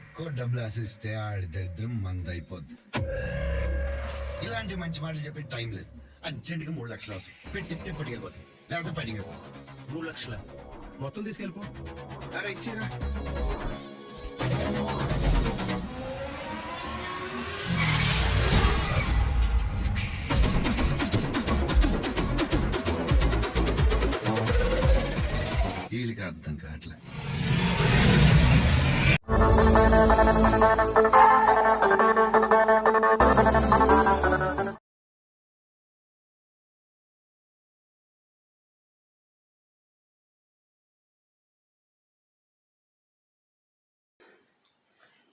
ఒక్కో డబ్బులు ఆశిస్తే ఆడి దరిద్రం మందైపోద్ది. ఇలాంటి మంచి మాటలు చెప్పే టైం లేదు. అర్జెంట్గా 3 లక్షలు అవసరం. పెట్టిస్తే పట్టుకెళ్ళిపోతాం, లేకపోతే పడికి వెళ్ళిపోతాం. 3 లక్షల మొత్తం తీసుకెళ్ళిపో. అరే ఇచ్చిరా. వీళ్ళకి అర్థం కావట్లే.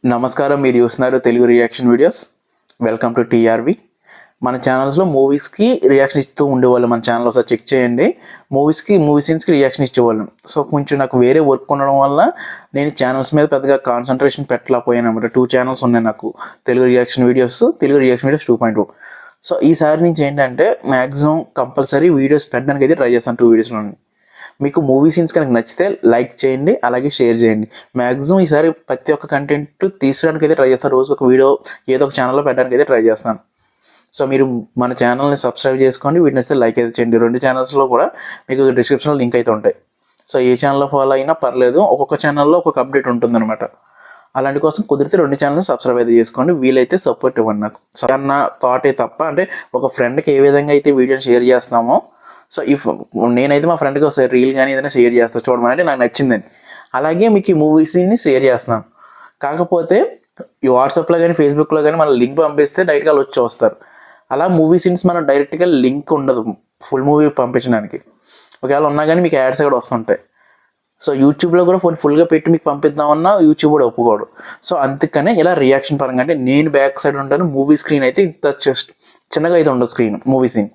నమస్కారం, మీరు చూస్తున్నారు Telugu reaction videos. Welcome to TRV. మన ఛానల్స్లో మూవీస్కి రియాక్షన్ ఇస్తూ ఉండేవాళ్ళు. మన ఛానల్ ఒకసారి చెక్ చేయండి. మూవీ సీన్స్కి రియాక్షన్ ఇచ్చేవాళ్ళం. సో కొంచెం నాకు వేరే వర్క్ ఉండడం వల్ల నేను ఛానల్స్ మీద పెద్దగా కాన్సన్ట్రేషన్ పెట్టలేకపోయాను అనమాట. 2 ఛానల్స్ ఉన్నాయి నాకు, తెలుగు రియాక్షన్ వీడియోస్ 2.0. సో ఈసారి నుంచి ఏంటంటే మ్యాక్సిమం కంపల్సరీ వీడియోస్ పెట్టడానికి అయితే ట్రై చేస్తాను 2 వీడియోస్లో. మీకు మూవీ సీన్స్ కనుక నచ్చితే లైక్ చేయండి, అలాగే షేర్ చేయండి. మ్యాక్సిమం ఈసారి ప్రతి ఒక్క కంటెంట్ తీసుకురావడానికి అయితే ట్రై చేస్తాను. రోజు ఒక వీడియో ఏదో ఒక ఛానల్లో పెట్టడానికి అయితే ట్రై చేస్తాను. సో మీరు మన ఛానల్ని సబ్స్క్రైబ్ చేసుకోండి, వీటిని వస్తే లైక్ అయితే చేయండి. 2 ఛానల్స్లో కూడా మీకు డిస్క్రిప్షన్లో లింక్ అయితే ఉంటాయి. సో ఏ ఛానల్లో ఫాలో అయినా పర్లేదు, ఒక్కొక్క ఛానల్లో ఒక్కొక్క అప్డేట్ ఉంటుందన్నమాట. అలాంటి కోసం కుదిరితే 2 ఛానల్ని సబ్స్క్రైబ్ అయితే చేసుకోండి. వీలైతే సపోర్ట్ ఇవ్వండి నాకు. అన్న థాటే తప్ప, అంటే ఒక ఫ్రెండ్కి ఏ విధంగా అయితే వీడియోని షేర్ చేస్తామో, సో నేనైతే మా ఫ్రెండ్కి ఒకసారి రీల్ కానీ ఏదైనా షేర్ చేస్తాను, చూడమని, అంటే నాకు నచ్చిందని. అలాగే మీకు ఈ మూవీస్ని షేర్ చేస్తున్నాను. కాకపోతే ఈ వాట్సాప్లో కానీ ఫేస్బుక్లో కానీ మన లింక్ పంపిస్తే డైరెక్ట్గా వాళ్ళు వచ్చి చూస్తారు. అలా మూవీ సీన్స్ మనం డైరెక్ట్గా లింక్ ఉండదు ఫుల్ మూవీ పంపించడానికి. ఒకవేళ ఉన్నా కానీ మీకు యాడ్స్ కూడా వస్తుంటాయి. సో యూట్యూబ్లో కూడా ఫుల్గా పెట్టి మీకు పంపిద్దామన్నా యూట్యూబ్ కూడా ఒప్పుకోడు. సో అందుకనే ఇలా రియాక్షన్ పరంగా, అంటే నేను బ్యాక్ సైడ్ ఉంటాను, మూవీ స్క్రీన్ అయితే ఇంత చిన్నగా అయితే ఉండదు స్క్రీన్ మూవీ సీన్.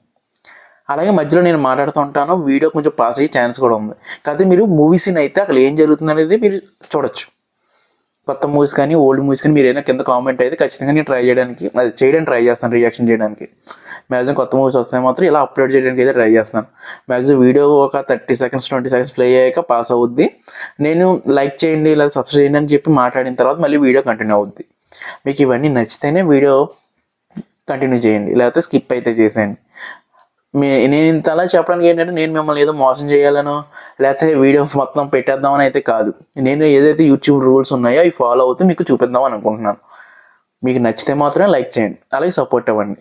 అలాగే మధ్యలో నేను మాట్లాడుతూ ఉంటాను, వీడియో కొంచెం పాస్ అయ్యే ఛాన్స్ కూడా ఉంది. కాకపోతే మీరు మూవీ సీన్ అయితే అక్కడ ఏం జరుగుతుంది అనేది మీరు చూడొచ్చు. కొత్త మూవీస్ కానీ ఓల్డ్ మూవీస్ కానీ మీరు ఏదైనా కింద కామెంట్ అయితే ఖచ్చితంగా నేను చేయడానికి ట్రై చేస్తాను, రియాక్షన్ చేయడానికి. మ్యాక్సిమం కొత్త మూవీస్ వస్తే మాత్రం ఇలా అప్లోడ్ చేయడానికి అయితే ట్రై చేస్తాను. మ్యాక్సిమం వీడియో ఒక 30 సెకండ్స్ 20 సెకండ్స్ ప్లే అయ్యాక పాస్ అవుద్ది. నేను లైక్ చేయండి లేదా సబ్స్క్రైబ్ చేయండి అని చెప్పి మాట్లాడిన తర్వాత మళ్ళీ వీడియో కంటిన్యూ అవుద్ది. మీకు ఇవన్నీ నచ్చితేనే వీడియో కంటిన్యూ చేయండి, లేకపోతే స్కిప్ అయితే చేసేయండి. నేను ఇంత అలా చెప్పడానికి ఏంటంటే నేను మిమ్మల్ని ఏదో మోసం చేయాలనో లేకపోతే వీడియో మొత్తం పెట్టేద్దామని అయితే కాదు. నేను ఏదైతే యూట్యూబ్ రూల్స్ ఉన్నాయో అవి ఫాలో అవుతూ మీకు చూపిద్దామని అనుకుంటున్నాను. మీకు నచ్చితే మాత్రమే లైక్ చేయండి, అలాగే సపోర్ట్ ఇవ్వండి.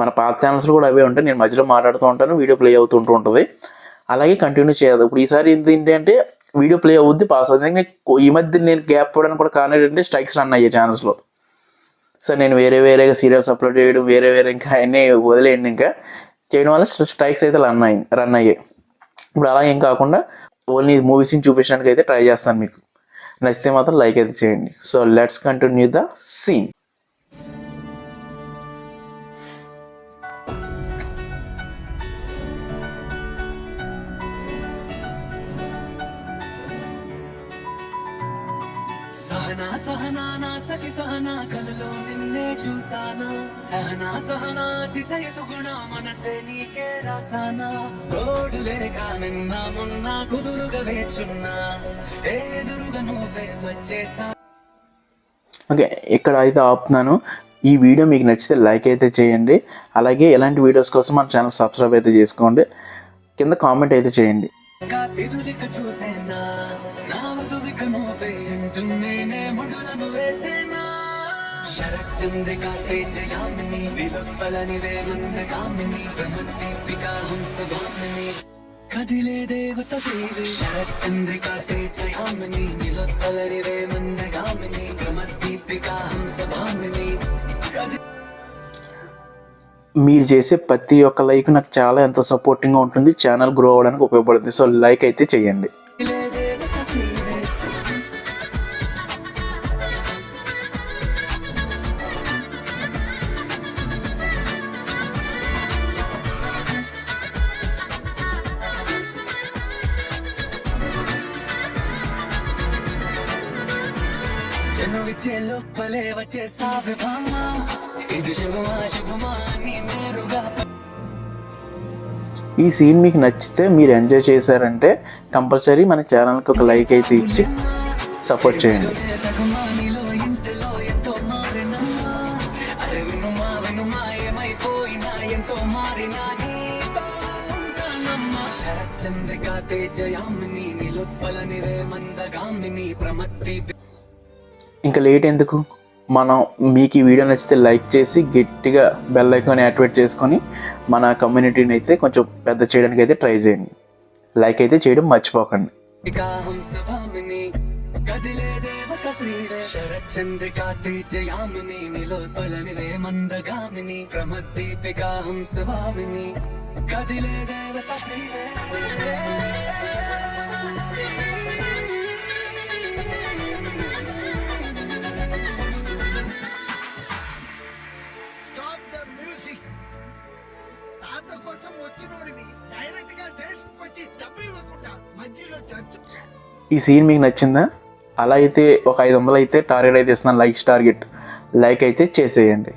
మన పాత ఛానల్స్ కూడా అవే ఉంటాయి, నేను మధ్యలో మాట్లాడుతూ ఉంటాను, వీడియో ప్లే అవుతుంటూ ఉంటుంది. అలాగే కంటిన్యూ చేయదు. ఇప్పుడు ఈసారి ఏంటంటే వీడియో ప్లే అవుద్ది, పాస్ అవుతుంది. ఈ మధ్య నేను గ్యాప్ ఇవ్వడానికి కూడా కారణం ఏంటంటే స్ట్రైక్స్ రన్ అయ్యాయి ఛానల్స్లో. సో నేను వేరేగా సీరియల్స్ అప్లోడ్ చేయడం, వేరే ఇంకా అన్నీ వదిలేయండి. ఇంకా చేయడం వల్ల స్ట్రైక్స్ అయితే రన్ అయ్యాయి. ఇప్పుడు అలా ఏం కాకుండా ఓన్లీ మూవీస్ని చూపించడానికి అయితే ట్రై చేస్తాను. మీకు నచ్చితే మాత్రం లైక్ అయితే చేయండి. So let's continue the scene. Sahana Sahana నా సఖి సహనా కలలో నిన్నే చూసానా సహనా సహనా దిశయ సుగుణ మనసే నీకే రాసానా తోడు లేక నిన్న మొన్న కుదురుగా వేచున్నా ఎదురుగా నువ్వే వచ్చేసా. ఓకే, ఇక్కడ అయితే ఆపుతున్నాను. ఈ వీడియో మీకు నచ్చితే లైక్ అయితే చేయండి, అలాగే ఎలాంటి వీడియోస్ కోసం మన ఛానల్ సబ్స్క్రైబ్ అయితే చేసుకోండి, కింద కామెంట్ అయితే చేయండి. చూసేనా నా వధువిక నువ్వే అంటున్నేనే ముడులను వేసేనా శరచంద్రికా తేజయామిని విలుప్పలనివే మందగామిని ప్రమద్దీపికా హంసభామిని కదిలే దేవత శ్రీవే శరచంద్రికా తేజయామిని విలుప్పలనివే మందగామిని ప్రమద్దీపికా హంసభామిని. మీరు చేసే ప్రతి ఒక్క లైక్ నాకు చాలా ఎంతో సపోర్టింగ్గా ఉంటుంది, ఛానల్ గ్రో అవ్వడానికి ఉపయోగపడుతుంది. సో లైక్ అయితే చేయండి. జనవిచ్చే లోపలే వచ్చేసావే భామ ఇది శుభమా శుభమా నీ నేరుగా. ఈ సీన్ మీకు నచ్చితే, మీరు ఎంజాయ్ చేశారంటే కంపల్సరీ మన ఛానల్కి ఒక లైక్ అయితే ఇచ్చి సపోర్ట్ చేయండి. తేజయామిని నిలుత్పలనివే మందగామిని ప్రమత్తి. ఇంకా లేట్ ఎందుకు, మనం మీకు ఈ వీడియో నచ్చితే లైక్ చేసి గట్టిగా బెల్ ఐకాన్ యాక్టివేట్ చేసుకొని మన కమ్యూనిటీని అయితే కొంచెం పెద్ద చేయడానికి అయితే ట్రై చేయండి. లైక్ అయితే చేయడం మర్చిపోకండి. కదిలే దేవత శ్రీవే శరచంద్రికా తేజయామిని నిలోత్పలనివే మందగామిని ప్రమద్దీపికా హంసభామిని కదిలే దేవత శ్రీవే. Stop the music. తాత కోసం వచ్చినోడివి డైరెక్ట్ గా స్టేషన్కి వచ్చి డబ్బు ఇవ్వకుండా మధ్యలో చర్చ. ఈ సీన్ మీకు నచ్చిందా? అలా అయితే ఒక 500 అయితే టార్గెట్ అయితే ఇస్తున్నాను, లైక్స్ టార్గెట్. లైక్ అయితే చేసేయండి.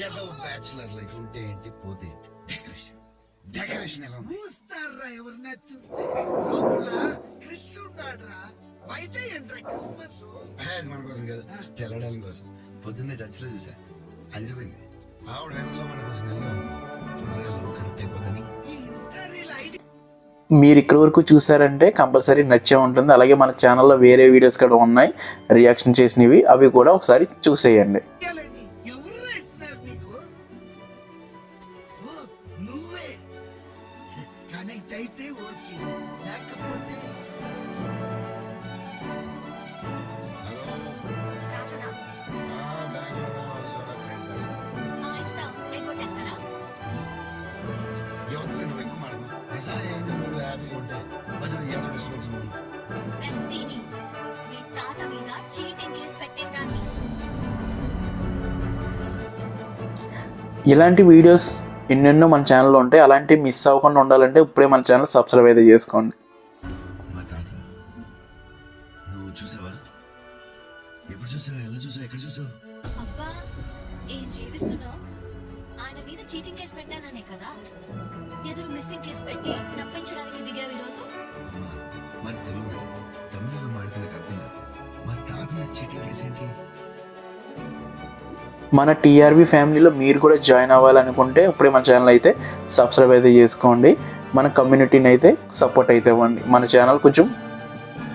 ఏదో బ్యాచులర్ లైఫ్ ఉంటే ఏంటి, పోతే ఏంటి? డెకరేషన్ డెకరేషన్ ఎలా ఉంది? చూస్తారా ఎవరినా చూస్తే లోపల క్రిష్ ఉన్నాడురా, బయట ఏంట్రా క్రిస్మస్? అది మన కోసం కదా, తెల్లడాలి కోసం. పొద్దున్నే చర్చిలో చూసా, అదిరిపోయింది. ఆవిడ వెనకలో మన కోసం నిలగా ఉంది. తొందరగా లవ్ కనెక్ట్ అయిపోద్దని ఈ ఇన్స్టా రీల్ ఐడి. మీరు ఇక్కడ వరకు చూసారంటే కంపల్సరీ నచ్చే ఉంటుంది. అలాగే మన ఛానల్లో వేరే వీడియోస్ కూడా ఉన్నాయి రియాక్షన్ చేసినవి, అవి కూడా ఒకసారి చూసేయండి. ఎవరు ఇస్తున్నారు నీకు? ఓ, నువ్వే కనెక్ట్ అయితే ఓకే, లేకపోతే ఇలాంటి వీడియోస్ ఎన్నెన్నో మన ఛానల్లో ఉంటాయి. అలాంటివి మిస్ అవ్వకుండా ఉండాలంటే ఇప్పుడే మన ఛానల్ సబ్స్క్రైబ్ అయితే చేసుకోండి. మా తాత నువ్వు చూసావా? ఎప్పుడు చూసావా? ఎలా చూసావు? ఎక్కడ చూసావు? అబ్బా ఏం జీవిస్తున్నావు? ఆయన మీద చీటింగ్ కేసు పెట్టాననే కదా ఎదురు మిస్సింగ్ కేసు పెట్టి తప్పించడానికి దిగావు ఈరోజు. అమ్మా, మరి తెలుగు తమిళలో మాడితే నాకు అర్థం కాదు. మా తాత మీద చీటింగ్ కేసు ఏంటి? మన టీఆర్బీ ఫ్యామిలీలో మీరు కూడా జాయిన్ అవ్వాలనుకుంటే ఇప్పుడే మన ఛానల్ అయితే సబ్స్క్రైబ్ అయితే చేసుకోండి. మన కమ్యూనిటీని అయితే సపోర్ట్ అయితే ఇవ్వండి. మన ఛానల్ కొంచెం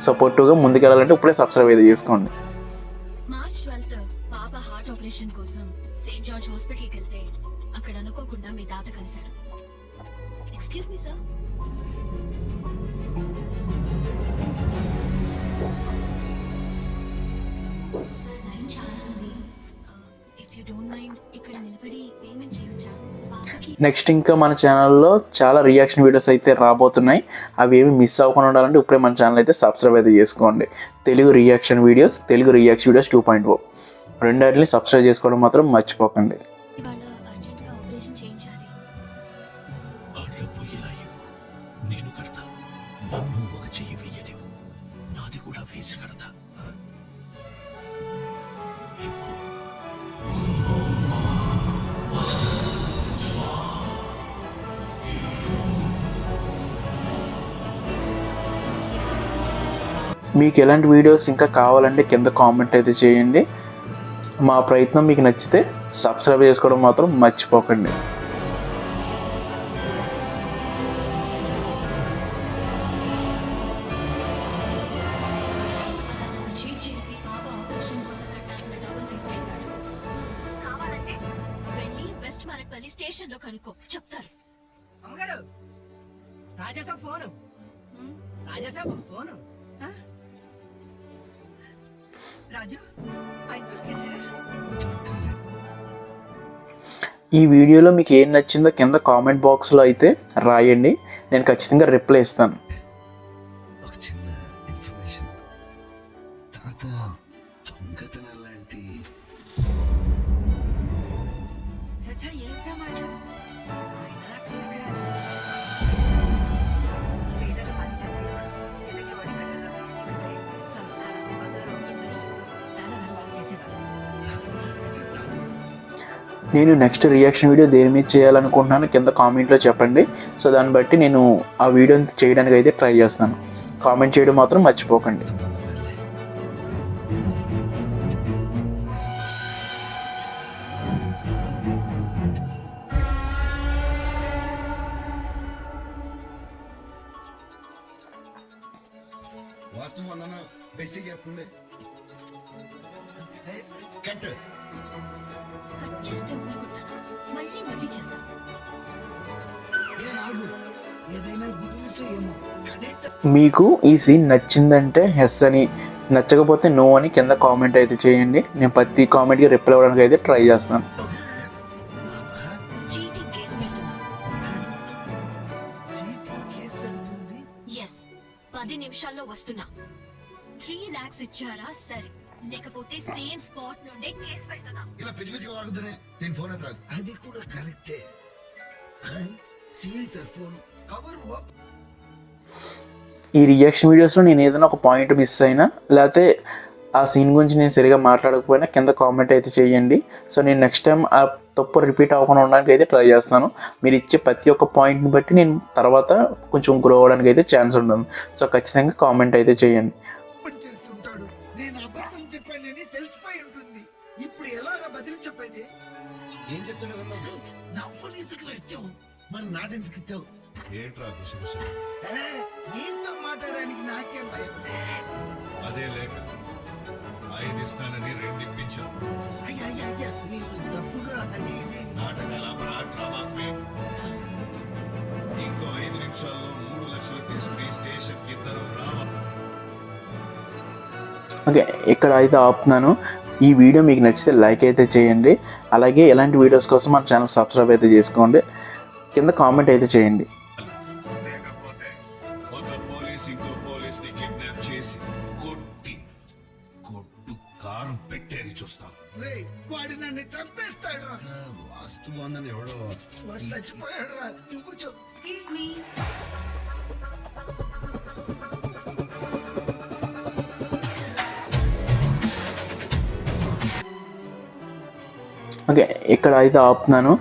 సపోర్టివ్గా ముందుకెళ్ళాలంటే ఇప్పుడే సబ్స్క్రైబ్ అయితే చేసుకోండి. మార్చ్ 12th పాప హార్ట్ ఆపరేషన్ కోసం సెయింట్ జార్జ్ హాస్పిటల్కి వెళ్తే అక్కడ అనుకోకుండా మీ తాత కలిశాడు. Excuse me sir. Sir line చాలా ఉంది. ఇఫ్ యూ డోంట్ మైండ్ ఇక్కడ నిలబడి పేమెంట్ చేయొచ్చా? పాపకి నెక్స్ట్ ఇంకా మన ఛానల్లో చాలా రియాక్షన్ వీడియోస్ అయితే రాబోతున్నాయి. అవి ఏమి మిస్ అవ్వకుండా ఉండాలంటే ఇప్పుడే మన ఛానల్ అయితే సబ్స్క్రైబ్ అయితే చేసుకోండి. తెలుగు రియాక్షన్ వీడియోస్ 2.0 రెండాటిని సబ్స్క్రైబ్ చేసుకోవడం మాత్రం మర్చిపోకండి. ఇవాళ అర్జెంట్గా ఆపరేషన్ చేయించాలి. నేను కడతా, నన్ను ఒక చెయ్యి వెయ్యలేవు, నాది కూడా వేసి కడతా. మీకు ఎలాంటి వీడియోస్ ఇంకా కావాలంటే కింద కామెంట్ అయితే చేయండి. మా ప్రయత్నం మీకు నచ్చితే సబ్స్క్రైబ్ చేసుకోవడం మాత్రం మర్చిపోకండి. చీట్ చేసి పాప ఆపరేషన్ కోసం కట్టాల్సిన డబ్బులు తీసుకెళ్ళాడు. కావాలంటే వెళ్ళి వెస్ట్ మరట్పల్లి స్టేషన్ లో కనుక్కో, చెప్తారు. అమ్మగారు రాజాసాబ్ ఫోను రాజాసాబ్ ఫోను రాజు ఆయన దొరికేసారా? ఈ వీడియోలో మీకు ఏం నచ్చిందో కింద కామెంట్ బాక్స్లో అయితే రాయండి, నేను ఖచ్చితంగా రిప్లై ఇస్తాను. ఒక చిన్న ఇన్ఫర్మేషన్, తాత దొంగతనం లాంటి చచ్చా ఏంటా మాట ఆయన కనకరాజు సంస్థానాన్ని బంగారం దాన ధర్మాలు చేసేవారు. నేను నెక్స్ట్ రియాక్షన్ వీడియో దేని మీద చేయాలనుకుంటున్నాను కింద కామెంట్లో చెప్పండి. సో దాన్ని బట్టి నేను ఆ వీడియోని చేయడానికి అయితే ట్రై చేస్తాను. కామెంట్ చేయడం మాత్రం మర్చిపోకండి. వాస్తు వందన బెస్ట్ చెప్తుంది కట్ కట్ చేస్తే ఊరుకుంటానా? మళ్ళీ మళ్ళీ చేస్తా. ఏ ఆగు, ఏదైనా గుడ్ న్యూస్ ఏమో కనెక్ట్. మీకు ఈ సీన్ నచ్చిందంటే ఎస్ అని, నచ్చకపోతే నో అని కింద కామెంట్ అయితే చేయండి. నేను ప్రతి కామెంట్కి రిప్లై అవ్వడానికి అయితే ట్రై చేస్తాను. చీటింగ్ కేసు పెడుతున్నా. చీటీ కేసు అంటుంది. ఎస్, 10 నిమిషాల్లో వస్తున్నా. 3 lakhs ఇచ్చారా సరే, లేకపోతే సేమ్ స్పాట్ నుండే కేసు పెడుతున్నా. ఇలా పిచ్చి పిచ్చిగా వాడుతుందే నేను ఫోన్ ఎత్తాను. అది కూడా కరెక్టే. సిఐ సార్ ఫోన్ కవర్ ఓప్. ఈ రియాక్షన్ వీడియోస్లో నేను ఏదైనా ఒక పాయింట్ మిస్ అయినా, లేకపోతే ఆ సీన్ గురించి నేను సరిగా మాట్లాడకపోయినా కింద కామెంట్ అయితే చేయండి. సో నేను నెక్స్ట్ టైం ఆ తప్పు రిపీట్ అవ్వకుండా ఉండడానికి అయితే ట్రై చేస్తాను. మీరు ఇచ్చే ప్రతి ఒక్క పాయింట్ని బట్టి నేను తర్వాత కొంచెం గ్రో అవ్వడానికి అయితే ఛాన్స్ ఉంటుంది. సో ఖచ్చితంగా కామెంట్ అయితే చేయండి. చేస్తుంటాడు. నేను అబద్ధం చెప్పానని తెలిసిపోయి ఉంటుంది. ఇప్పుడు ఎలా బదిలీ చెప్పేది? ఏం చెప్తాడు? నవ్వుని ఎందుకు ఇచ్చావు, మరి నాదెందుకు ఇచ్చావు? ఏంట్రా గుసగుసలు? నీతో మాట్లాడడానికి నాకేం భయం? అదే లేక 5 ఇస్తానని 2 ఇప్పించావు. అయ్యా మీరు తప్పుగా అది ఇది. నాటకాల డ్రామా క్వీన్. ఇంకో 5 నిమిషాల్లో 3 లక్షలు తీసుకుని స్టేషన్ కి ఇద్దరు రావాలి. ఓకే, ఇక్కడ అయితే ఆపుతున్నాను. ఈ వీడియో మీకు నచ్చితే లైక్ అయితే చేయండి. అలాగే ఇలాంటి వీడియోస్ కోసం మన ఛానల్ సబ్స్క్రైబ్ అయితే చేసుకోండి. కింద కామెంట్ అయితే చేయండి. లేకపోతే ఒక పోలీస్ ఇంకో పోలీస్ ని కిడ్నాప్ చేసి కొట్టి కారు పెట్టేది చూస్తాం. రేయ్, వాడు నన్ను చంపేస్తాడు. వాస్తు బాగుందని ఎవడో వాడు చచ్చిపోయాడు రా. నువ్వు కూర్చో. Excuse me. ఓకే, ఇక్కడ అయితే ఆపుతున్నాను.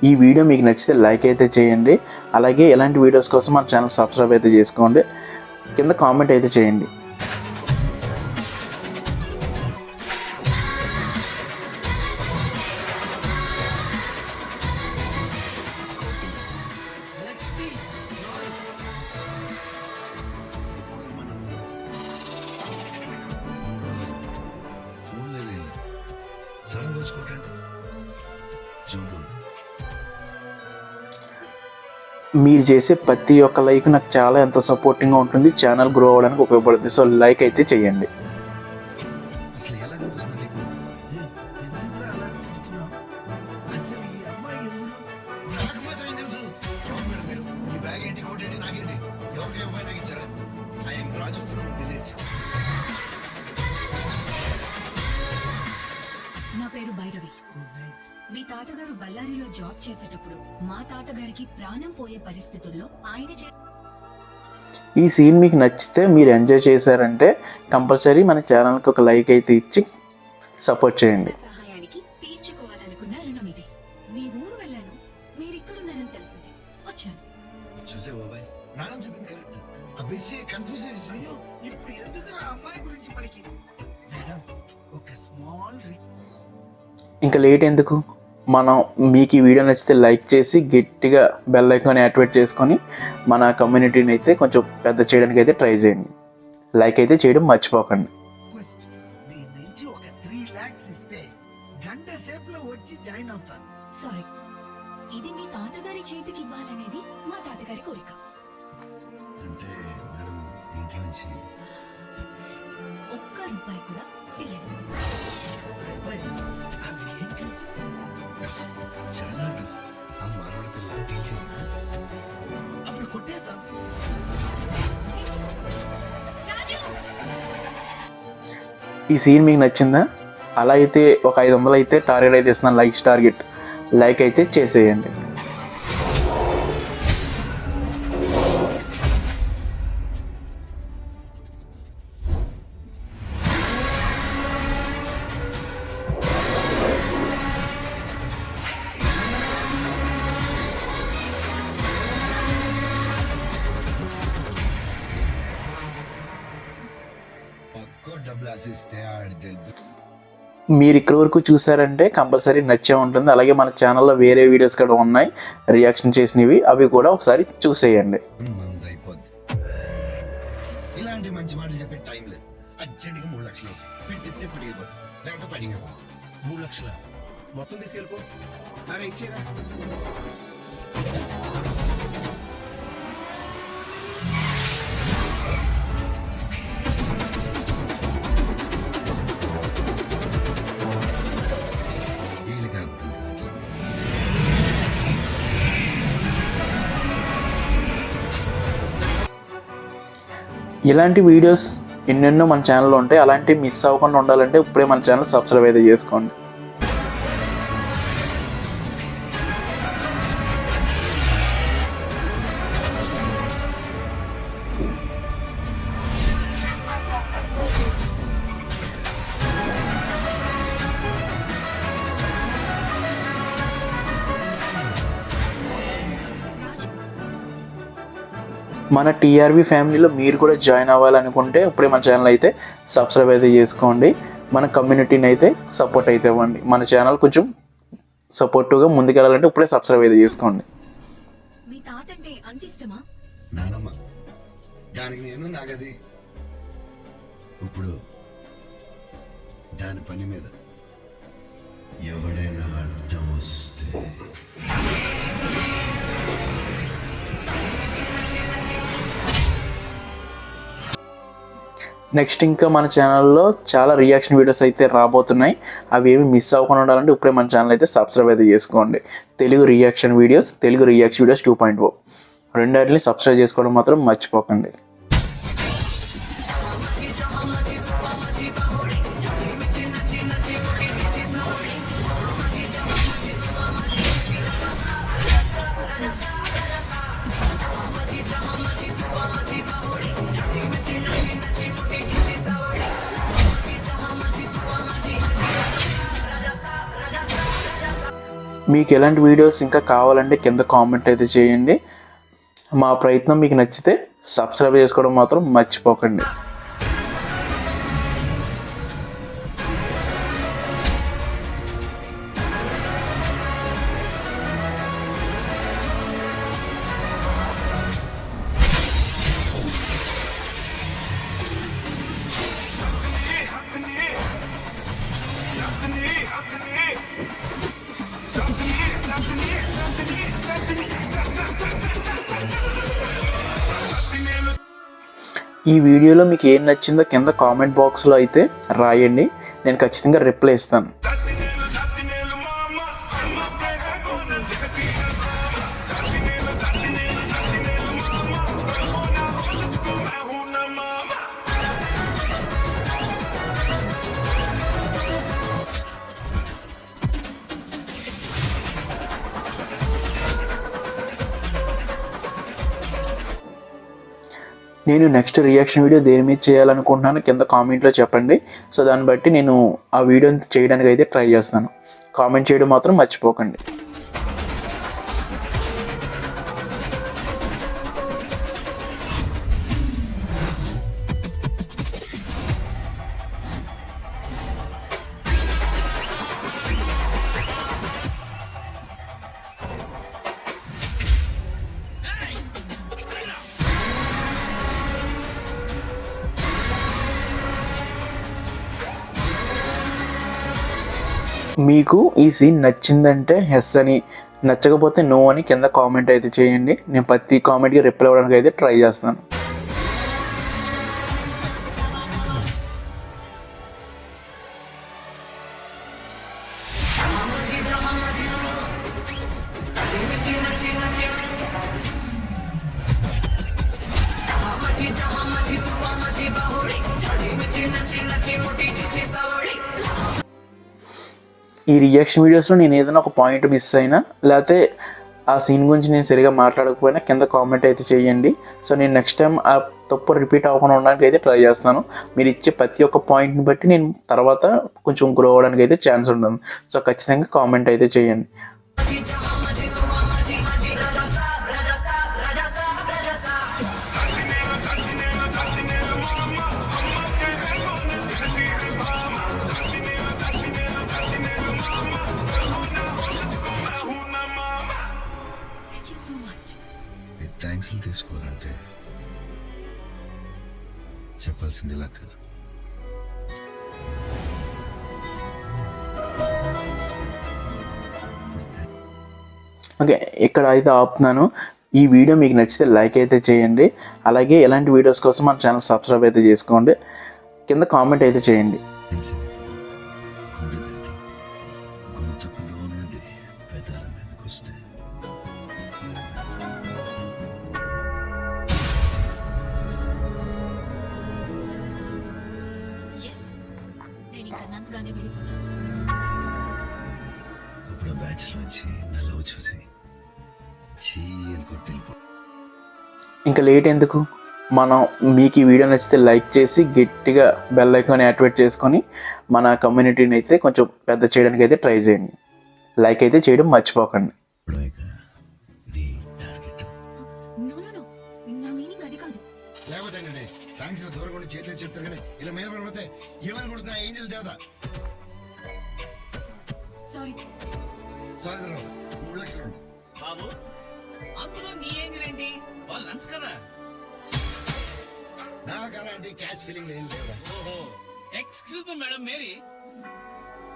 ఈ వీడియో మీకు నచ్చితే లైక్ అయితే చేయండి. అలాగే ఇలాంటి వీడియోస్ కోసం మన ఛానల్ సబ్స్క్రైబ్ అయితే చేసుకోండి. కింద కామెంట్ అయితే చేయండి. లక్ష్మి, ఇప్పుడు మనం ఫోన్ లేదు, సడన్ గా వచ్చుకోవటంటే చూడు. మీరు చేసే ప్రతి ఒక్క లైక్ నాకు చాలా ఎంతో సపోర్టింగ్గా ఉంటుంది, ఛానల్ గ్రో అవ్వడానికి ఉపయోగపడుతుంది. సో లైక్ అయితే చేయండి. అసలు ఎలా కనిపిస్తుంది నీకు? ఎందుకురా అలా చూస్తున్నావు? అసలు ఈ అమ్మాయి ఎవరు? నాకు మాత్రమే తెలుసు. చూడండి మీరు, ఈ బ్యాగ్ ఏంటి, కోట్ ఏంటి, నాకేంటి? ఎవరికి అమ్మాయి నాకు ఇచ్చారా? I'm Raju from village. నా పేరు భైరవి. మీ తాతగారు బళ్ళారిలో జాబ్ చేసేటప్పుడు మా తాతగారికి ప్రాణం పోయే పరిస్థితుల్లో ఆయన ఈ సీన్ మీకు నచ్చితే, మీరు ఎంజాయ్ చేశారంటే కంపల్సరీ మన ఛానల్కి ఒక లైక్ అయితే ఇచ్చి సపోర్ట్ చేయండి. సహాయానికి తీర్చుకోవాలనుకున్న రుణం ఇది. మీ ఊరు వెళ్ళాను, మీరు ఇక్కడున్నారని తెలిసింది, వచ్చాను. చూసే బాబాయ్, నాన్న చెప్పింది కరెక్ట్. ఆ బెస్సీ కన్ఫ్యూజ్ చేసి, అయ్యో ఇప్పుడు ఎందుకురా అమ్మాయి గురించి మనకి? మేడం, ఒక స్మాల్ ఇంకా లేట్ ఎందుకు, మనం మీకు ఈ వీడియో నచ్చితే లైక్ చేసి గట్టిగా బెల్ ఐకాన్ యాక్టివేట్ చేసుకొని మన కమ్యూనిటీని అయితే కొంచెం పెద్ద చేయడానికి అయితే ట్రై చేయండి. లైక్ అయితే చేయడం మర్చిపోకండి. రిక్వెస్ట్. దీని నుంచి ఒక 3 lakhs ఇస్తే గంట సేపులో వచ్చి జాయిన్ అవుతాను. సారీ, ఇది మీ తాతగారి చేతికి ఇవ్వాలనేది మా తాతగారి కోరిక. అంటే మేడం, ఇంట్లో నుంచి ఒక్క రూపాయి కూడా తెలియదు. చాలా టఫ్. ఆ మానవుడి పిల్ల డీల్ చేద్దాం, అప్పుడు కొట్టేద్దాం. ఈ సీన్ మీకు నచ్చిందా? అలా అయితే ఒక 500 అయితే టార్గెట్ అయితే ఇస్తున్నాను, లైక్స్ టార్గెట్. లైక్ అయితే చేసేయండి. పక్కో డబ్బులు ఆశిస్తే ఆడితే మీరు ఇక్కడి వరకు చూసారంటే కంపల్సరీ నచ్చే ఉంటుంది. అలాగే మన ఛానల్లో వేరే వీడియోస్ కూడా ఉన్నాయి రియాక్షన్ చేసినవి, అవి కూడా ఒకసారి చూసేయండి. మంది అయిపోద్ది. ఇలాంటి ఇలాంటి మంచి మాటలు చెప్పే టైం లేదు. అర్జెంట్గా 3 లక్షలు వేసి పెట్టిస్తే పడిపోతుంది, లేకపోతే పడిపోతుంది. 3 లక్షల మొత్తం తీసుకెళ్ళిపో. అరే ఇచ్చేరా. వీళ్ళకి అర్థం కావట్లేదు. ఇలాంటి వీడియోస్ ఎన్నెన్నో మన ఛానల్లో ఉంటాయి. అలాంటివి మిస్ అవ్వకుండా ఉండాలంటే ఇప్పుడే మన ఛానల్ సబ్స్క్రైబ్ అయితే చేసుకోండి. మన టీఆర్వీ ఫ్యామిలీలో మీరు కూడా జాయిన్ అవ్వాలనుకుంటే ఇప్పుడే మన ఛానల్ అయితే సబ్స్క్రైబ్ అయితే చేసుకోండి. మన కమ్యూనిటీని అయితే సపోర్ట్ అయితే ఇవ్వండి. మన ఛానల్ కొంచెం సపోర్టివ్గా ముందుకెళ్ళాలంటే ఇప్పుడే సబ్స్క్రైబ్ అయితే చేసుకోండి. మీ తాత అంటే అంత ఇష్టమా? నానమ్మ దానికి నేను నాగది. ఇప్పుడు దాని పని మీద ఎవడైనా అడ్డం వస్తే నెక్స్ట్ ఇంకా మన ఛానల్లో చాలా రియాక్షన్ వీడియోస్ అయితే రాబోతున్నాయి. అవి ఏమి మిస్ అవ్వకుండా ఉండాలంటే ఇప్పుడే మన ఛానల్ అయితే సబ్స్క్రైబ్ అయితే చేసుకోండి. తెలుగు రియాక్షన్ వీడియోస్ 2.0 రెండాటిని సబ్స్క్రైబ్ చేసుకోవడం మాత్రం మర్చిపోకండి. మీకు ఎలాంటి వీడియోస్ ఇంకా కావాలంటే కింద కామెంట్ అయితే చేయండి. మా ప్రయత్నం మీకు నచ్చితే సబ్స్క్రైబ్ చేసుకోవడం మాత్రం మర్చిపోకండి. ఈ వీడియోలో మీకు ఏం నచ్చిందో కింద కామెంట్ బాక్స్లో అయితే రాయండి. నేను ఖచ్చితంగా రిప్లై ఇస్తాను. నేను నెక్స్ట్ రియాక్షన్ వీడియో దేని మీద చేయాలనుకుంటున్నాను కింద కామెంట్లో చెప్పండి. సో దాన్ని బట్టి నేను ఆ వీడియోని చేయడానికి అయితే ట్రై చేస్తాను. కామెంట్ చేయడం మాత్రం మర్చిపోకండి. మీకు ఈ సీన్ నచ్చిందంటే ఎస్ అని, నచ్చకపోతే నో అని కింద కామెంట్ అయితే చేయండి. నేను ప్రతి కామెంట్కి రిప్లై అవ్వడానికి అయితే ట్రై చేస్తాను. ఈ రియాక్షన్ వీడియోస్లో నేను ఏదైనా ఒక పాయింట్ మిస్ అయినా లేకపోతే ఆ సీన్ గురించి నేను సరిగా మాట్లాడకపోయినా కింద కామెంట్ అయితే చేయండి. సో నేను నెక్స్ట్ టైం ఆ తప్పు రిపీట్ అవ్వకుండా ఉండడానికి అయితే ట్రై చేస్తాను. మీరు ఇచ్చే ప్రతి ఒక్క పాయింట్ని బట్టి నేను తర్వాత కొంచెం గ్రో అవ్వడానికి అయితే ఛాన్స్ ఉంటుంది. సో ఖచ్చితంగా కామెంట్ అయితే చేయండి. థ్యాంక్స్లు తీసుకోవాలంటే చెప్పాల్సింది ఇలా కాదు. ఓకే, ఇక్కడ అయితే ఆపుతున్నాను. ఈ వీడియో మీకు నచ్చితే లైక్ అయితే చేయండి. అలాగే ఇలాంటి వీడియోస్ కోసం మన ఛానల్ సబ్స్క్రైబ్ అయితే చేసుకోండి. కింద కామెంట్ అయితే చేయండి. గుండె దగ్గర గొంతుకులో నుండి పెదాల మీదకి వస్తే ఎస్, నేను ఇంకా నన్నుగానే వెళ్ళిపోతాను. అప్పుడు బ్యాచ్ లోంచి నల్లవు చూసి చీ అని కొట్టిపో. ఇంకా లేట్ ఎందుకు, మనం మీకు ఈ వీడియో నచ్చితే లైక్ చేసి గట్టిగా బెల్ ఐకాన్ యాక్టివేట్ చేసుకొని మన కమ్యూనిటీని అయితే కొంచెం పెద్ద చేయడానికి అయితే ట్రై చేయండి. లైక్ అయితే చేయడం మర్చిపోకండి. నీ టార్గెట్ నో నో నో, నా మీనింగ్ అది కాదు. లేకపోతే థ్యాంక్స్ దూరం ఉండి చేతులు చెప్తారు కానీ ఇలా మీద పడిపోతే ఏమనుకుంటున్నా ఏంజల్ దేవత. సారీ. సారీ తర్వాత 3 లక్షలు ఉండు. బాబు అందులో నీ ఏంజిల్ ఏంటి? వాళ్ళు లంచ్ కదా. నాకు అలాంటి క్యాష్ ఫీలింగ్ ఏం లేదా. ఓహో, ఎక్స్క్యూజ్ మీ మేడం మేరీ,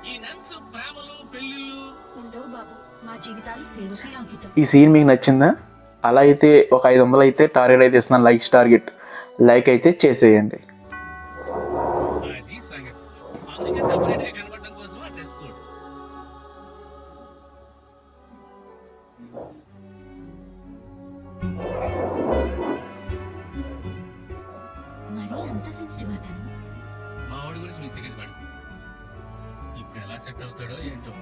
ఈ నన్స్ ప్రేమలు పెళ్లిళ్ళు ఉండవు బాబు, మా జీవితాలు సేవకే అంకితం. ఈ సీన్ మీకు నచ్చిందా? అలా అయితే ఒక 500 అయితే టార్గెట్ అయితే ఇస్తున్నాను, లైక్స్ టార్గెట్. లైక్ అయితే చేసేయండి. అది సంగతి. అందుకే సెపరేట్ గా కనబడడం కోసం ఆ డ్రెస్ కోడ్. మరి అంత సెన్సిటివ్ అతను. మా వాడి గురించి మీకు తెలియదు మేడం. ఇప్పుడు ఎలా సెట్ అవుతాడో ఏంటో.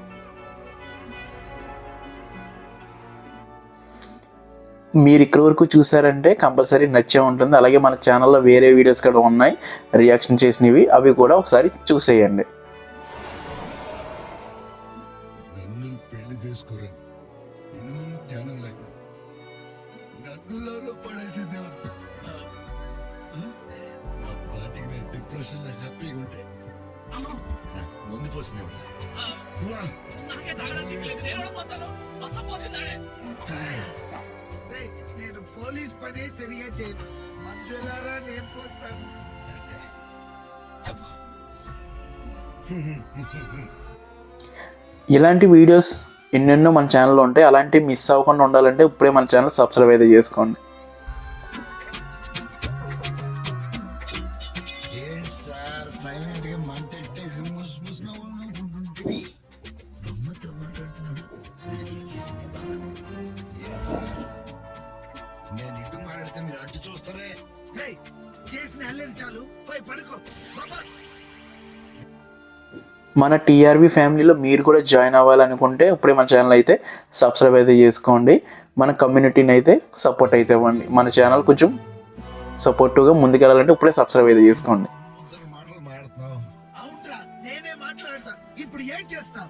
మీరు ఇక్కడి వరకు చూసారంటే కంపల్సరీ నచ్చే ఉంటుంది. అలాగే మన ఛానల్లో వేరే వీడియోస్ కూడా ఉన్నాయి రియాక్షన్ చేసినవి, అవి కూడా ఒకసారి చూసేయండి. నన్ను పెళ్లి చేసుకోరని నిన్ను జ్ఞానం లేకుండా నన్నులో పడేసి దేవత. నా పార్టీకి నేను డిప్రెషన్ లో హ్యాపీగా ఉంటే అమ్మో, నాకు ముందు పోసింది నాకే తాగడానికి లేదు. నేను కూడా పోతాను. మొత్తం పోసిందాడే. నేను పోలీస్ పని సరిగా చేయను. మందులారా నేను పోస్తాను. ఇలాంటి వీడియోస్ ఎన్నెన్నో మన ఛానల్లో ఉంటాయి. అలాంటివి మిస్ అవ్వకుండా ఉండాలంటే ఇప్పుడే మన ఛానల్ సబ్స్క్రైబ్ అయితే చేసుకోండి. సార్ సైలెంట్ గా మంటెట్టేసి ముస్ ముస్ నవ్వుకుంటుంది. బొమ్మతో మాట్లాడుతున్నాడు. వీడికి ఎక్కేసింది బాగా. సార్ నేను ఇటు మాట్లాడితే మీరు అటు చూస్తారే. చేసిన అల్లరి చాలు, పోయి పడుకో. మన టీఆర్వీ ఫ్యామిలీలో మీరు కూడా జాయిన్ అవ్వాలనుకుంటే ఇప్పుడే మన ఛానల్ అయితే సబ్స్క్రైబ్ అయితే చేసుకోండి. మన కమ్యూనిటీని అయితే సపోర్ట్ అయితే ఇవ్వండి. మన ఛానల్ కొంచెం సపోర్టివ్గా ముందుకెళ్ళాలంటే ఇప్పుడే సబ్స్క్రైబ్ అయితే చేసుకోండి. మాటలు మాడుతున్నావు. అవుట్రా, నేనే మాట్లాడతా. ఇప్పుడు ఏం చేస్తాం?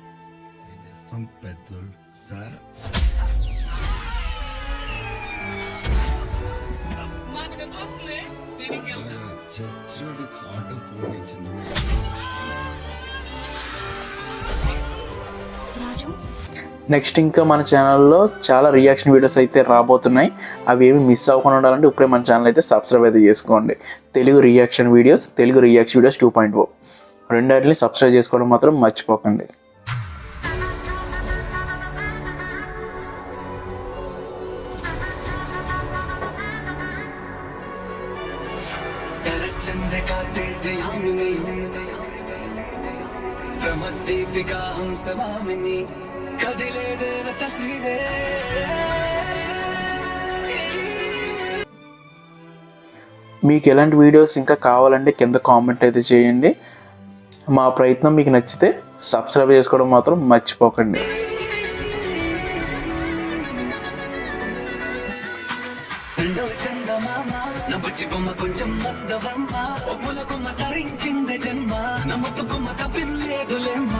పెద్దోళ్ళు సార్ నాకు నీ దోస్తులే. నేను ఇంకెళ్తా. చర్చోడి ఆటో పోనిచ్చింది. రాజు, నెక్స్ట్ ఇంకా మన ఛానల్లో చాలా రియాక్షన్ వీడియోస్ అయితే రాబోతున్నాయి. అవి ఏమి మిస్ అవ్వకుండా ఉండాలంటే ఇప్పుడే మన ఛానల్ అయితే సబ్స్క్రైబ్ అయితే చేసుకోండి. తెలుగు రియాక్షన్ వీడియోస్ 2.0 రెండాటిని సబ్స్క్రైబ్ చేసుకోవడం మాత్రం మర్చిపోకండి. चंद्रिका तेजयामिनी प्रमद्दीपिका हंसवामिनी कदिले देव तस्वीरे. మీకు ఎలాంటి వీడియోస్ ఇంకా కావాలంటే కింద కామెంట్ అయితే చేయండి. మా ప్రయత్నం మీకు నచ్చితే సబ్స్క్రైబ్ చేసుకోవడం మాత్రం మర్చిపోకండి. నవ్వుచిబొమ్మ కొంచెం మద్దవమ్మ, ఒప్పులకుమ్మ తరించింది జన్మ, నమ్ముతుకుమ్మ తప్పిలేదులేమ్మ,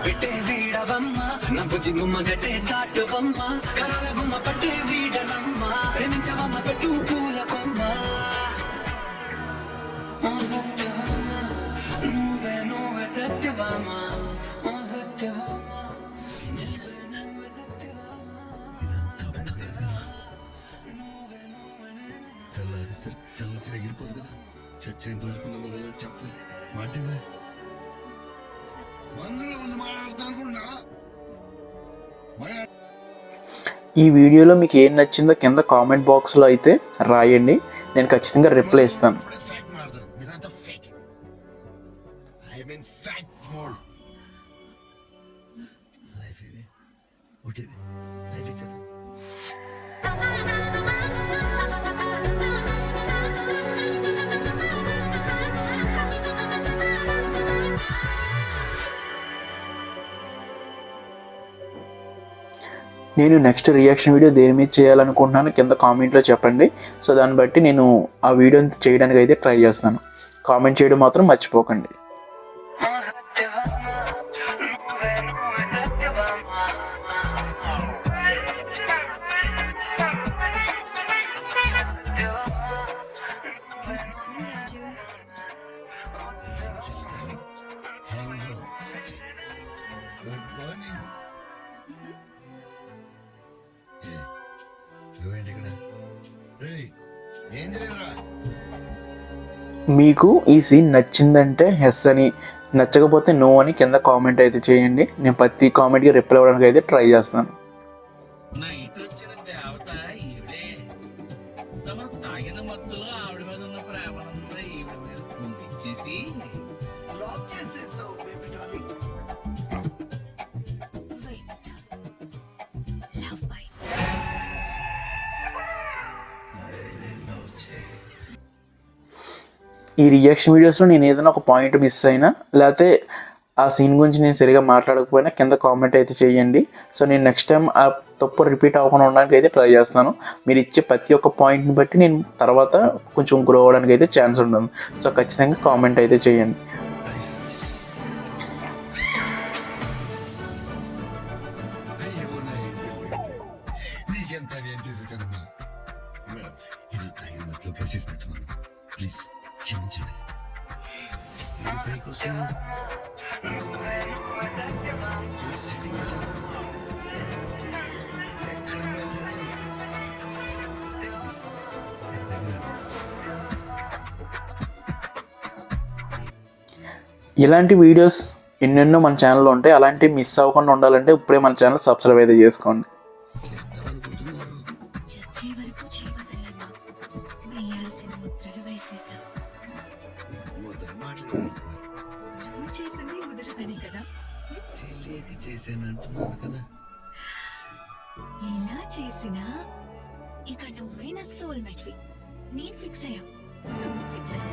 పెట్టే వీడవమ్మ, నవ్వుచిబొమ్మ గట్టే దాటువమ్మ, కరాల గుమ్మ పట్టే వీడనమ్మ, ప్రేమించవమ్మ పెట్టు పూల కొమ్మ. ఓ సత్యవమ్మ, నువ్వే నువ్వే సత్యవమ్మ, ఓ సత్యవమ్మ, నువ్వే సత్యవమ్మ. తెల్లారి తెల్ల తిరిగిపోదు కదా. చచ్చేంత వరకు నన్ను వదిలేదు చెప్పు మాటవే మందులో ఉన్న మాట్లాడుతా అనుకున్నా ఈ వీడియోలో మీకు ఏం నచ్చిందో కింద కామెంట్ బాక్స్లో అయితే రాయండి, నేను ఖచ్చితంగా రిప్లై ఇస్తాను. ఫ్యాక్ట్ మాడతాను మీరంతా fake. I mean fact mode life ఇది ఓకే లైఫ్ ఇచ్చేది. నేను నెక్స్ట్ రియాక్షన్ వీడియో దేని మీద చేయాలనుకుంటున్నాను కింద కామెంట్లో చెప్పండి. సో దాన్ని బట్టి నేను ఆ వీడియోని చేయడానికి అయితే ట్రై చేస్తాను. కామెంట్ చేయడం మాత్రం మర్చిపోకండి. రాజు గుడ్ మార్నింగ్. నువ్వేంటి ఇక్కడ? రేయ్ ఏం జరిగిందిరా? మీకు ఈ సీన్ నచ్చిందంటే ఎస్ అని, నచ్చకపోతే నో అని కింద కామెంట్ అయితే చేయండి. నేను ప్రతి కామెంట్కి రిప్లై అవ్వడానికి అయితే ట్రై చేస్తాను. నైట్ వచ్చిన దేవత ఈవిడే. తమకు తాగిన మత్తులో ఆవిడ మీద ఉన్న ప్రేమనంతా ఈవిడ మీద పొంగిచ్చేసి లాక్ చేసేసావు baby darling. Wait love bye ఈ రియాక్షన్ వీడియోస్లో నేను ఏదైనా ఒక పాయింట్ మిస్ అయినా, లేకపోతే ఆ సీన్ గురించి నేను సరిగా మాట్లాడకపోయినా కింద కామెంట్ అయితే చేయండి. సో నేను నెక్స్ట్ టైం ఆ తప్పు రిపీట్ అవ్వకుండా ఉండడానికి అయితే ట్రై చేస్తాను. మీరు ఇచ్చే ప్రతి ఒక్క పాయింట్ని బట్టి నేను తర్వాత కొంచెం గ్రో అవ్వడానికి అయితే ఛాన్స్ ఉంటుంది. సో ఖచ్చితంగా కామెంట్ అయితే చేయండి. అయ్యో నా నీకెంత ఏం చేసేసానమ్మా. మేడం ఇది తాగిన మధ్యలో కలిసేసినట్టున్నాను, ప్లీజ్ క్షమించండి. ఇది పైకి వస్తున్నాడు. Sitting అసలు ఎక్కడ బయలుదేరాలి? Please, దగ్గర. ఇలాంటి వీడియోస్ ఎన్నెన్నో మన ఛానల్లో ఉంటాయి. అలాంటివి మిస్ అవ్వకుండా ఉండాలంటే ఇప్పుడే మన ఛానల్ సబ్స్క్రైబ్ అయితే చేసుకోండి. చేద్దామనుకుంటున్నారు. చచ్చే వరకు చేయవదలన్నా వేయాల్సిన ముద్రలు వేసేసా. మొదటి మాట్లాడుతున్నారు నువ్వు చేసింది ముద్ర పని కదా. తెలియక చేశానంటున్నాను కదా. ఇలా చేసినా ఇక నువ్వే నా సోల్మేట్వి. నేను ఫిక్స్ అయ్యా, నువ్వు ఫిక్స్ అయ్యా.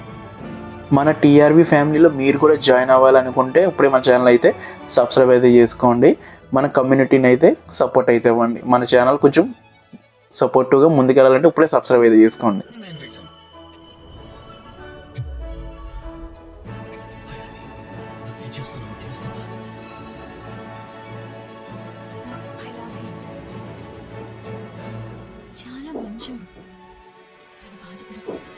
మన టీఆర్బీ ఫ్యామిలీలో మీరు కూడా జాయిన్ అవ్వాలనుకుంటే ఇప్పుడే మన ఛానల్ అయితే సబ్స్క్రైబ్ అయితే చేసుకోండి. మన కమ్యూనిటీని అయితే సపోర్ట్ అయితే ఇవ్వండి. మన ఛానల్ కొంచెం సపోర్టివ్గా ముందుకెళ్ళాలంటే ఇప్పుడే సబ్స్క్రైబ్ అయితే చేసుకోండి. నేను ఫిక్స్ అయ్యాను. నువ్వేం చేస్తున్నావో తెలుస్తుందా? I love him. చాలా మంచోడు, తను బాధపడకూడదు.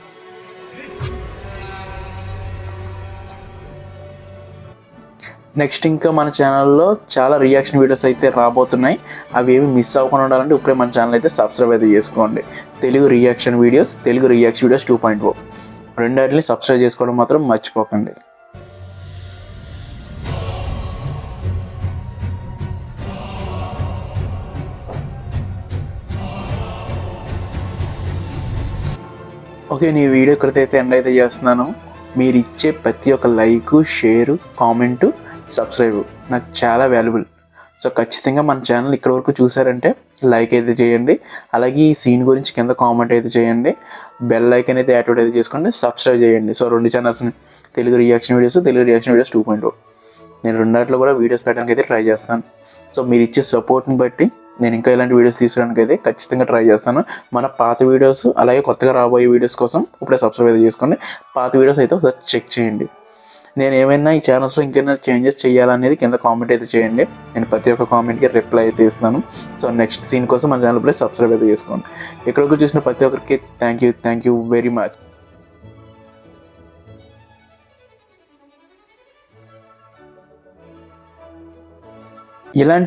నెక్స్ట్ ఇంకా మన ఛానల్లో చాలా రియాక్షన్ వీడియోస్ అయితే రాబోతున్నాయి. అవి ఏమి మిస్ అవ్వకుండా ఉండాలంటే ఇప్పుడే మన ఛానల్ అయితే సబ్స్క్రైబ్ అయితే చేసుకోండి. తెలుగు రియాక్షన్ వీడియోస్ 2.0 రెండాటిని సబ్స్క్రైబ్ చేసుకోవడం మాత్రం మర్చిపోకండి. ఓకే, నీ వీడియో ఇక్కడైతే ఎండ్ అయితే చేస్తున్నాను. మీరు ఇచ్చే ప్రతి ఒక్క లైకు, షేరు, కామెంటు, సబ్స్క్రైబ్ నాకు చాలా వాల్యుబుల్. సో ఖచ్చితంగా మన ఛానల్ ఇక్కడ వరకు చూసారంటే లైక్ అయితే చేయండి. అలాగే ఈ సీన్ గురించి కింద కామెంట్ అయితే చేయండి. బెల్ ఐకాన్ అయితే యాక్టివేట్ అయితే చేసుకోండి. సబ్స్క్రైబ్ చేయండి. సో 2 ఛానల్స్ని, తెలుగు రియాక్షన్ వీడియోస్ 2.0 నేను రెండాట్లో కూడా వీడియోస్ పెట్టడానికి అయితే ట్రై చేస్తాను. సో మీరు ఇచ్చే సపోర్ట్ని బట్టి నేను ఇంకా ఇలాంటి వీడియోస్ తీసుకోవడానికి అయితే ఖచ్చితంగా ట్రై చేస్తాను. మన పాత వీడియోస్ అలాగే కొత్తగా రాబోయే వీడియోస్ కోసం ఇప్పుడే సబ్స్క్రైబ్ అయితే చేసుకోండి. పాత వీడియోస్ అయితే ఒకసారి చెక్ చేయండి. నేను ఏమైనా ఈ ఛానల్స్లో ఇంకేమైనా చేంజెస్ చేయాలనేది కింద కామెంట్ అయితే చేయండి. నేను ప్రతి ఒక్క కామెంట్కి రిప్లై అయితే ఇస్తాను. సో నెక్స్ట్ సీన్ కోసం మన ఛానల్ ఇప్పుడే సబ్స్క్రైబ్ అయితే చేసుకోండి. ఇక్కడికి చూసిన ప్రతి ఒక్కరికి థ్యాంక్ యూ వెరీ మచ్. ఇలాంటి